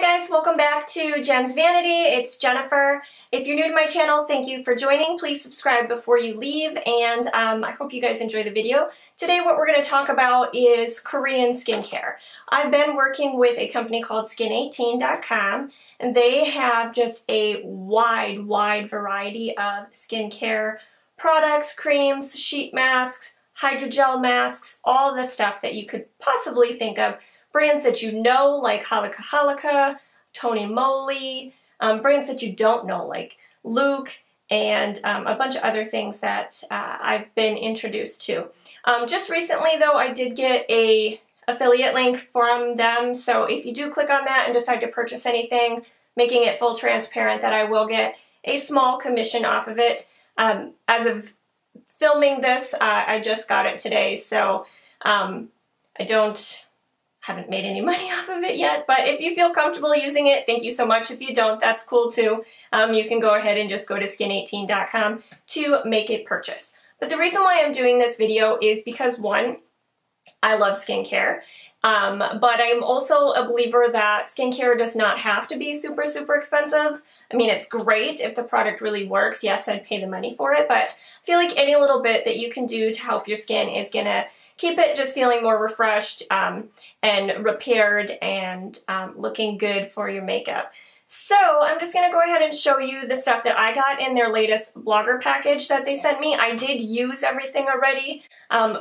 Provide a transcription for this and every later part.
guys, welcome back to Jen's Vanity. It's Jennifer. If you're new to my channel, thank you for joining. Please subscribe before you leave, and I hope you guys enjoy the video. Today what we're going to talk about is Korean skincare. I've been working with a company called Skin18.com, and they have just a wide variety of skincare products, creams, sheet masks, hydrogel masks, all the stuff that you could possibly think of. Brands that you know, like Halika, Tony Moly, brands that you don't know, like Luke, and a bunch of other things that I've been introduced to. Just recently, though, I did get a affiliate link from them, so if you do click on that and decide to purchase anything, making it full transparent that I will get a small commission off of it. As of filming this, I just got it today, so I haven't made any money off of it yet, but if you feel comfortable using it, thank you so much. If you don't, that's cool too. You can go ahead and just go to Skin18.com to make a purchase. But the reason why I'm doing this video is because, one, I love skincare, but I'm also a believer that skincare does not have to be super expensive. I mean, it's great if the product really works. Yes, I'd pay the money for it, but I feel like any little bit that you can do to help your skin is gonna keep it just feeling more refreshed and repaired and looking good for your makeup. So I'm just going to go ahead and show you the stuff that I got in their latest blogger package that they sent me. I did use everything already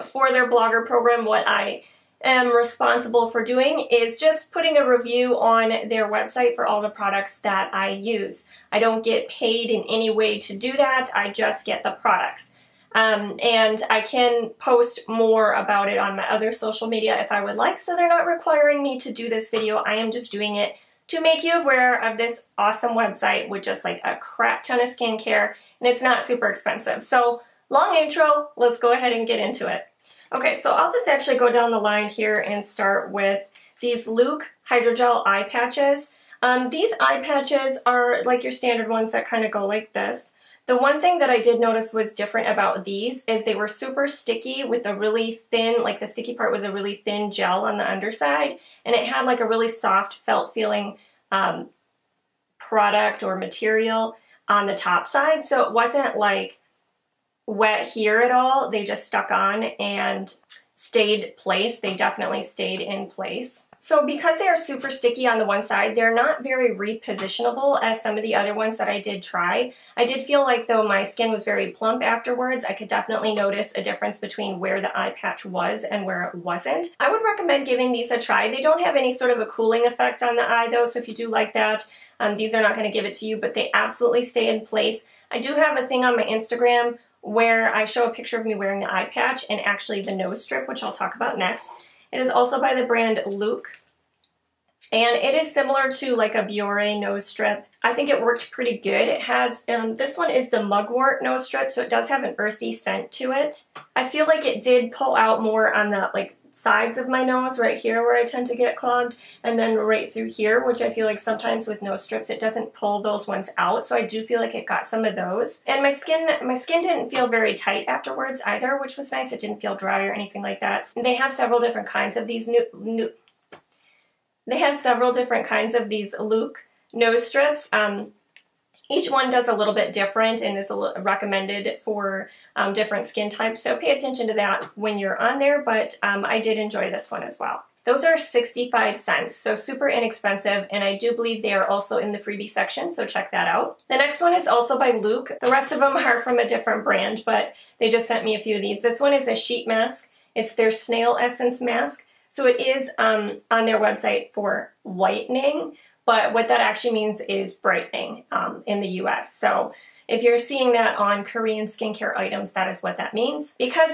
for their blogger program. What I am responsible for doing is just putting a review on their website for all the products that I use. I don't get paid in any way to do that. I just get the products. And I can post more about it on my other social media if I would like, so they're not requiring me to do this video. I am just doing it to make you aware of this awesome website with just like a crap ton of skincare, and it's not super expensive. So, long intro, let's go ahead and get into it. Okay, so I'll just actually go down the line here and start with these Luke Hydrogel Eye Patches. These eye patches are like your standard ones that kind of go like this. The one thing that I did notice was different about these is they were super sticky with a really thin, like the sticky part was a really thin gel on the underside, and it had like a really soft felt feeling product or material on the top side, so it wasn't like wet here at all. They just stuck on and stayed placed. They definitely stayed in place. So because they are super sticky on the one side, they're not very repositionable as some of the other ones that I did try. I did feel like though my skin was very plump afterwards, I could definitely notice a difference between where the eye patch was and where it wasn't. I would recommend giving these a try. They don't have any sort of a cooling effect on the eye though, so if you do like that, these are not going to give it to you, but they absolutely stay in place. I do have a thing on my Instagram where I show a picture of me wearing the eye patch and actually the nose strip, which I'll talk about next. It is also by the brand Luke, and it is similar to like a Biore nose strip. I think it worked pretty good. It has, this one is the Mugwort nose strip, so it does have an earthy scent to it. I feel like it did pull out more on the like sides of my nose right here where I tend to get clogged, and then right through here, which I feel like sometimes with nose strips it doesn't pull those ones out, so I do feel like it got some of those. And my skin didn't feel very tight afterwards either, which was nice. It didn't feel dry or anything like that. They have several different kinds of these Luke nose strips. Each one does a little bit different and is recommended for different skin types, so pay attention to that when you're on there, but I did enjoy this one as well. Those are 65 cents, so super inexpensive, and I do believe they are also in the freebie section, so check that out. The next one is also by Luke. The rest of them are from a different brand, but they just sent me a few of these. This one is a sheet mask. It's their Snail Essence mask, so it is on their website for whitening, but what that actually means is brightening in the US. So if you're seeing that on Korean skincare items, that is what that means. Because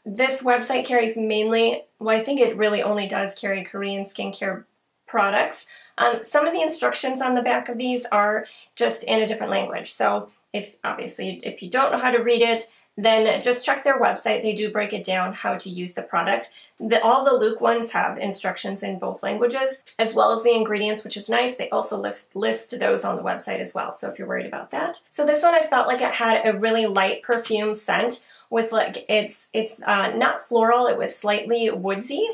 this website carries mainly, well, I think it really only does carry Korean skincare products. Some of the instructions on the back of these are just in a different language. So if you don't know how to read it, then just check their website. They do break it down how to use the product. All the Luke ones have instructions in both languages, as well as the ingredients, which is nice. They also list those on the website as well, so if you're worried about that. So this one, I felt like it had a really light perfume scent with like, it's not floral, it was slightly woodsy.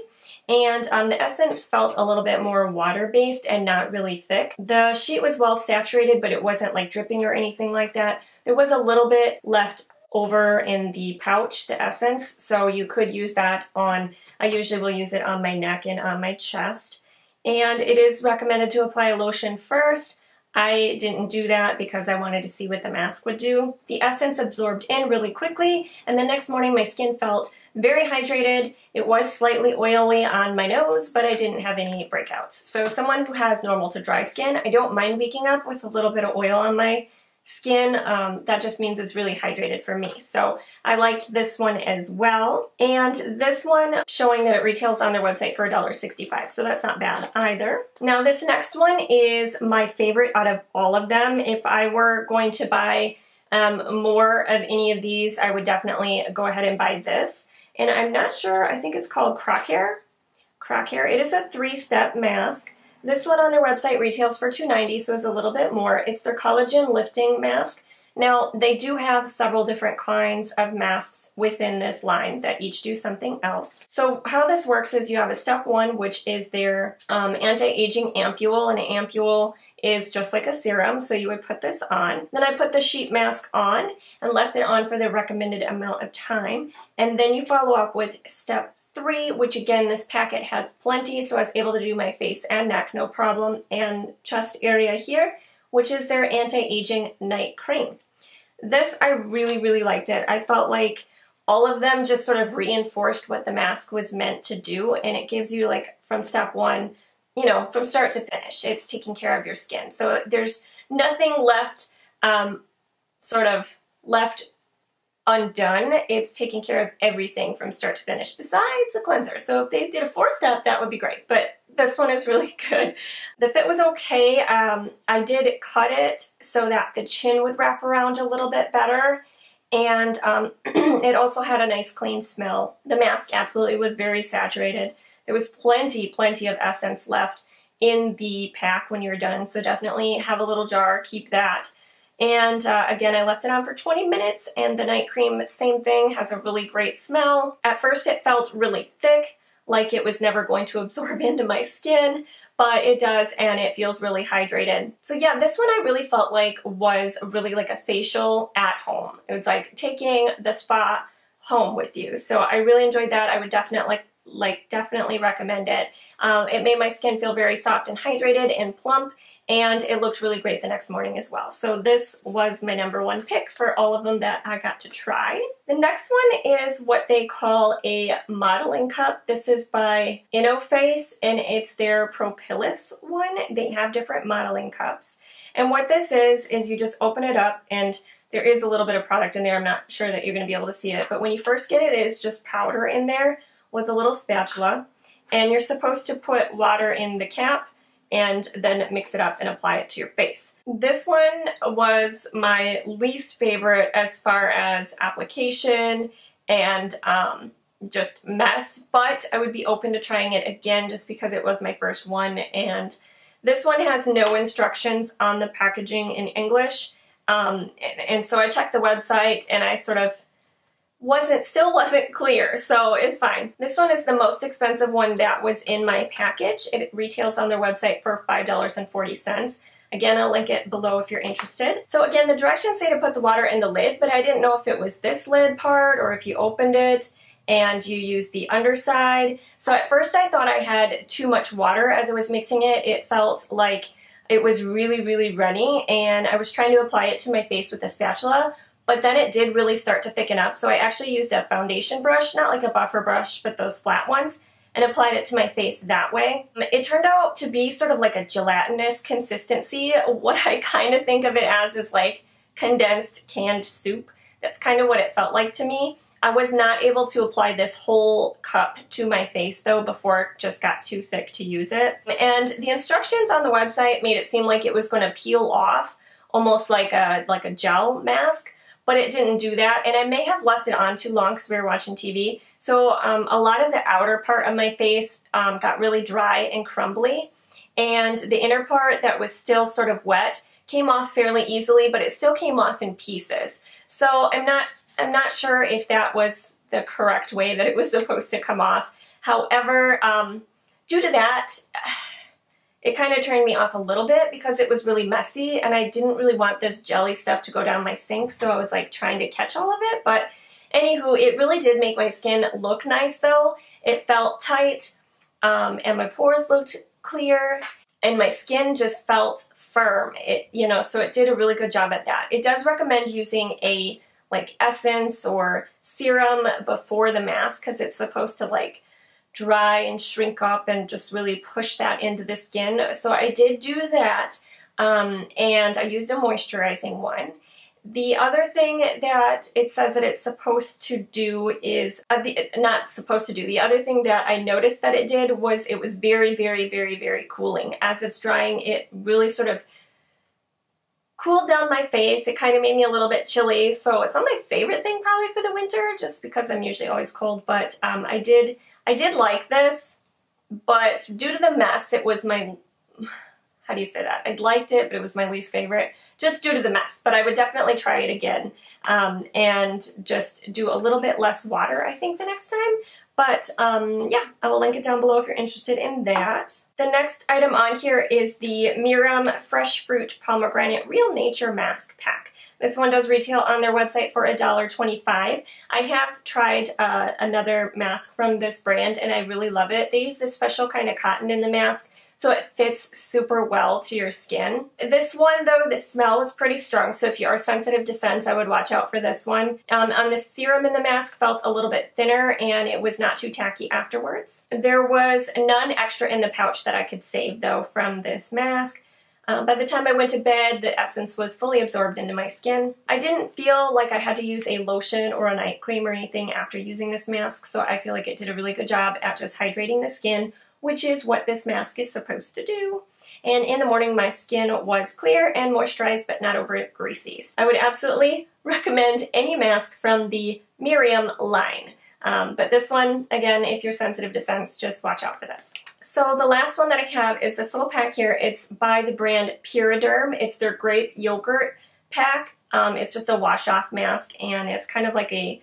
and the essence felt a little bit more water-based and not really thick. The sheet was well saturated, but it wasn't like dripping or anything like that. There was a little bit left over in the pouch, the essence, so you could use that on, I usually will use it on my neck and on my chest. And it is recommended to apply a lotion first. I didn't do that because I wanted to see what the mask would do. The essence absorbed in really quickly, and the next morning my skin felt very hydrated. It was slightly oily on my nose, but I didn't have any breakouts. So someone who has normal to dry skin, I don't mind waking up with a little bit of oil on my skin. That just means it's really hydrated for me. So I liked this one as well. And this one showing that it retails on their website for $1.65. So that's not bad either. Now this next one is my favorite out of all of them. If I were going to buy more of any of these, I would definitely go ahead and buy this. And I'm not sure, I think it's called CraCare. CraCare. It is a 3-step mask. This one on their website retails for $2.90, so it's a little bit more. It's their collagen lifting mask. Now, they do have several different kinds of masks within this line that each do something else. So how this works is you have a step 1, which is their anti-aging ampule, and an ampule is just like a serum, so you would put this on. Then I put the sheet mask on and left it on for the recommended amount of time, and then you follow up with step 3, which again, this packet has plenty, so I was able to do my face and neck no problem, and chest area here, which is their anti-aging night cream. This, I really, really liked it. I felt like all of them just sort of reinforced what the mask was meant to do, and it gives you, like, from step 1, you know, from start to finish, it's taking care of your skin. So there's nothing left, sort of left undone. It's taking care of everything from start to finish besides a cleanser. So if they did a 4-step, that would be great, but this one is really good. The fit was okay. I did cut it so that the chin would wrap around a little bit better, and it also had a nice clean smell. The mask absolutely was very saturated. There was plenty of essence left in the pack when you're done, so definitely have a little jar, keep that. And again, I left it on for 20 minutes, and the night cream, same thing, has a really great smell. At first it felt really thick, like it was never going to absorb into my skin, but it does, and it feels really hydrated. So yeah, this one I really felt like was really like a facial at home. It was like taking the spa home with you. So I really enjoyed that. I would definitely recommend it. It made my skin feel very soft and hydrated and plump, and it looked really great the next morning as well. So this was my #1 pick for all of them that I got to try. The next one is what they call a modeling cup. This is by InoFace, and it's their Propolis one. They have different modeling cups. And what this is you just open it up, and there is a little bit of product in there. I'm not sure that you're going to be able to see it, but when you first get it, it's just powder in there with a little spatula, and you're supposed to put water in the cap and then mix it up and apply it to your face. This one was my least favorite as far as application and just mess, but I would be open to trying it again just because it was my first one. And this one has no instructions on the packaging in English, and so I checked the website, and I sort of still wasn't clear, so it's fine. This one is the most expensive one that was in my package. It retails on their website for $5.40. Again, I'll link it below if you're interested. So again, the directions say to put the water in the lid, but I didn't know if it was this lid part or if you opened it and you use the underside. So at first I thought I had too much water as I was mixing it. It felt like it was really runny, and I was trying to apply it to my face with a spatula, but then it did really start to thicken up. So I actually used a foundation brush, not like a buffer brush, but those flat ones, and applied it to my face that way. It turned out to be sort of like a gelatinous consistency. What I kind of think of it as is like condensed canned soup. That's kind of what it felt like to me. I was not able to apply this whole cup to my face though before it just got too thick to use it. And the instructions on the website made it seem like it was going to peel off, almost like a gel mask, but it didn't do that, and I may have left it on too long because we were watching TV. So a lot of the outer part of my face got really dry and crumbly, and the inner part that was still sort of wet came off fairly easily, but it still came off in pieces. So I'm not sure if that was the correct way that it was supposed to come off. However, due to that, it kind of turned me off a little bit because it was really messy and I didn't really want this jelly stuff to go down my sink, so I was like trying to catch all of it. But anywho, it really did make my skin look nice though. It felt tight, and my pores looked clear, and my skin just felt firm. So it did a really good job at that. It does recommend using a like essence or serum before the mask because it's supposed to like dry and shrink up and just really push that into the skin. So I did do that, and I used a moisturizing one. The other thing that it says that it's supposed to do is, the other thing that I noticed that it did was it was very, very, very, very cooling. As it's drying, it really sort of cooled down my face. It kind of made me a little bit chilly, so it's not my favorite thing probably for the winter, just because I'm usually always cold, but I did like this, but due to the mess, it was my, how do you say that? I liked it, but it was my least favorite, just due to the mess. But I would definitely try it again, and just do a little bit less water, I think, the next time. But yeah, I will link it down below if you're interested in that. The next item on here is the Mirum Fresh Fruit Pomegranate Real Nature Mask Pack. This one does retail on their website for $1.25. I have tried another mask from this brand and I really love it. They use this special kind of cotton in the mask, so it fits super well to your skin. This one though, the smell was pretty strong, so if you are sensitive to scents, I would watch out for this one. On the serum in the mask felt a little bit thinner and it was not too tacky afterwards. There was none extra in the pouch that I could save though from this mask. By the time I went to bed, the essence was fully absorbed into my skin. I didn't feel like I had to use a lotion or a night cream or anything after using this mask, so I feel like it did a really good job at just hydrating the skin, which is what this mask is supposed to do. And in the morning, my skin was clear and moisturized, but not over greasy. I would absolutely recommend any mask from the Mirum line. But this one, again, if you're sensitive to scents, just watch out for this. So the last one that I have is this little pack here. It's by the brand PUREDERM. It's their grape yogurt pack. It's just a wash-off mask, and it's kind of like a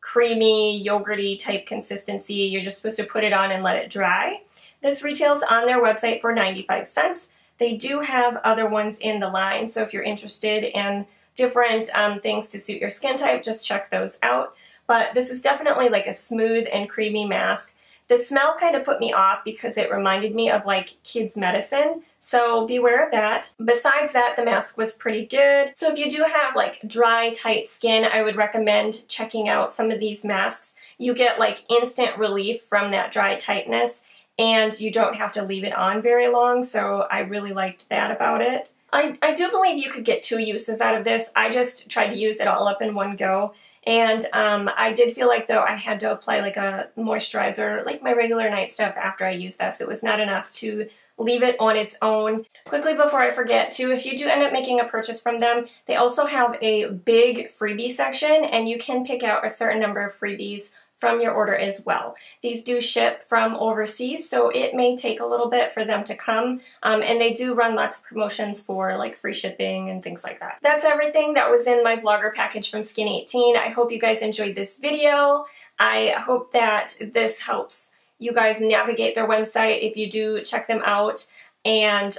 creamy, yogurty type consistency. You're just supposed to put it on and let it dry. This retails on their website for 95 cents. They do have other ones in the line, so if you're interested in different things to suit your skin type, just check those out. But this is definitely like a smooth and creamy mask. The smell kind of put me off because it reminded me of like kids' medicine, so beware of that. Besides that, the mask was pretty good. So if you do have like dry, tight skin, I would recommend checking out some of these masks. You get like instant relief from that dry tightness, and you don't have to leave it on very long, so I really liked that about it. I do believe you could get 2 uses out of this. I just tried to use it all up in one go. And I did feel like though I had to apply like a moisturizer, like my regular night stuff after I used this. It was not enough to leave it on its own. Quickly before I forget too, if you do end up making a purchase from them, they also have a big freebie section, and you can pick out a certain number of freebies from your order as well. These do ship from overseas, so it may take a little bit for them to come, and they do run lots of promotions for like free shipping and things like that. That's everything that was in my vlogger package from Skin 18. I hope you guys enjoyed this video. I hope that this helps you guys navigate their website if you do check them out. And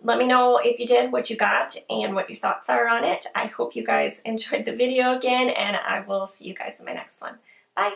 let me know if you did, what you got, and what your thoughts are on it. I hope you guys enjoyed the video again, and I will see you guys in my next one. Bye!